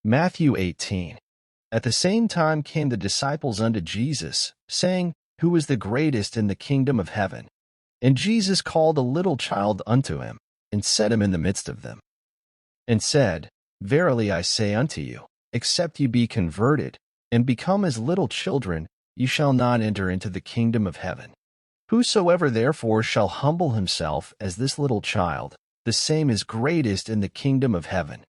Matthew 18. At the same time came the disciples unto Jesus, saying, Who is the greatest in the kingdom of heaven? And Jesus called a little child unto him, and set him in the midst of them, and said, Verily I say unto you, except ye be converted, and become as little children, ye shall not enter into the kingdom of heaven. Whosoever therefore shall humble himself as this little child, the same is greatest in the kingdom of heaven.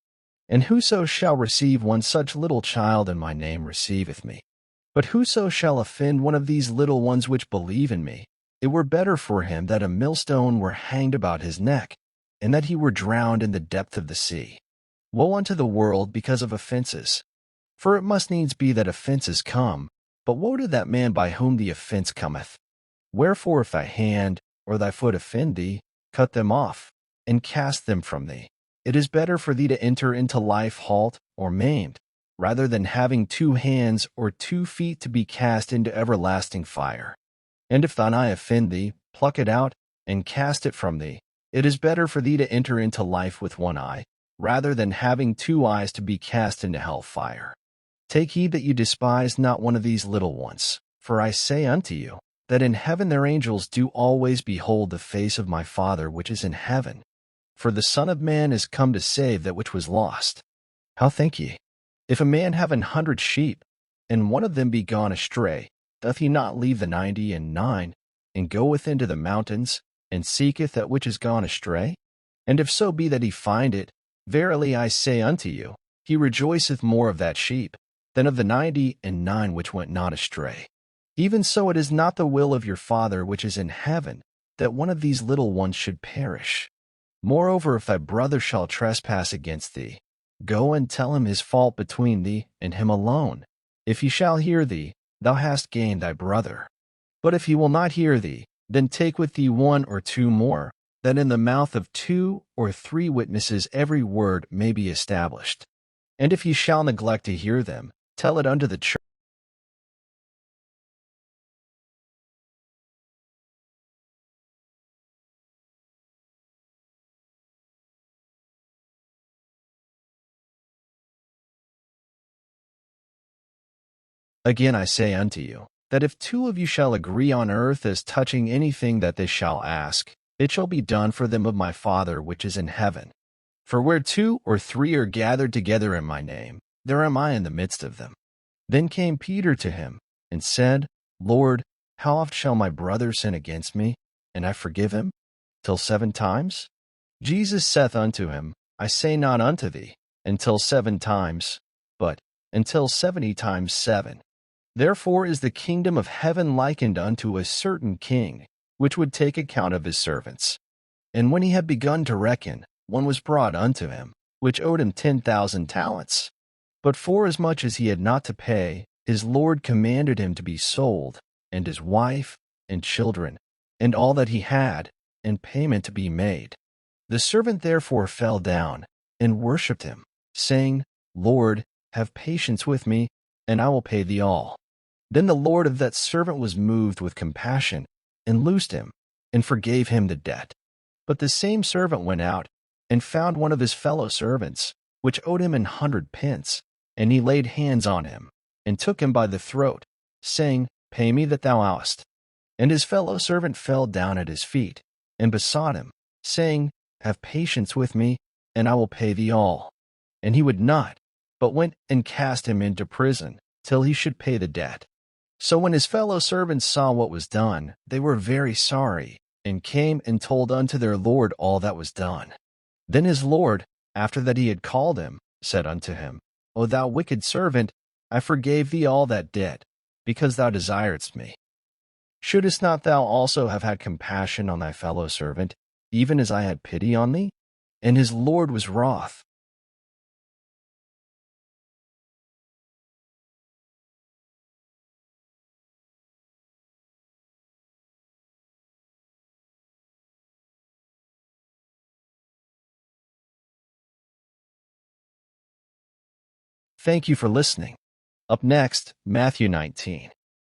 And whoso shall receive one such little child in my name receiveth me. But whoso shall offend one of these little ones which believe in me, it were better for him that a millstone were hanged about his neck, and that he were drowned in the depth of the sea. Woe unto the world because of offenses! For it must needs be that offenses come, but woe to that man by whom the offense cometh. Wherefore if thy hand or thy foot offend thee, cut them off, and cast them from thee. It is better for thee to enter into life halt or maimed, rather than having 2 hands or 2 feet to be cast into everlasting fire. And if thine eye offend thee, pluck it out, and cast it from thee. It is better for thee to enter into life with 1 eye, rather than having 2 eyes to be cast into hell fire. Take heed that you despise not one of these little ones, for I say unto you, that in heaven their angels do always behold the face of my Father which is in heaven. For the Son of Man is come to save that which was lost. How think ye? If a man have 100 sheep, and one of them be gone astray, doth he not leave the 99, and goeth into the mountains, and seeketh that which is gone astray? And if so be that he find it, verily I say unto you, he rejoiceth more of that sheep, than of the 99 which went not astray. Even so it is not the will of your Father which is in heaven, that one of these little ones should perish. Moreover, if thy brother shall trespass against thee, go and tell him his fault between thee and him alone. If he shall hear thee, thou hast gained thy brother. But if he will not hear thee, then take with thee 1 or 2 more, that in the mouth of 2 or 3 witnesses every word may be established. And if he shall neglect to hear them, tell it unto the church. Again I say unto you, that if 2 of you shall agree on earth as touching anything that they shall ask, it shall be done for them of my Father which is in heaven. For where 2 or 3 are gathered together in my name, there am I in the midst of them. Then came Peter to him, and said, Lord, how oft shall my brother sin against me, and I forgive him? Till 7 times? Jesus saith unto him, I say not unto thee, until 7 times, but until 70 times 7. Therefore is the kingdom of heaven likened unto a certain king, which would take account of his servants. And when he had begun to reckon, one was brought unto him, which owed him 10,000 talents. But forasmuch as he had not to pay, his Lord commanded him to be sold, and his wife, and children, and all that he had, and payment to be made. The servant therefore fell down, and worshipped him, saying, Lord, have patience with me, and I will pay thee all. Then the Lord of that servant was moved with compassion, and loosed him, and forgave him the debt. But the same servant went out, and found one of his fellow servants, which owed him 100 pence, and he laid hands on him, and took him by the throat, saying, Pay me that thou owest. And his fellow servant fell down at his feet, and besought him, saying, Have patience with me, and I will pay thee all. And he would not, but went and cast him into prison, till he should pay the debt. So when his fellow servants saw what was done, they were very sorry, and came and told unto their Lord all that was done. Then his Lord, after that he had called him, said unto him, O thou wicked servant, I forgave thee all that debt, because thou desiredst me. Shouldest not thou also have had compassion on thy fellow servant, even as I had pity on thee? And his Lord was wroth. Thank you for listening. Up next, Matthew 19.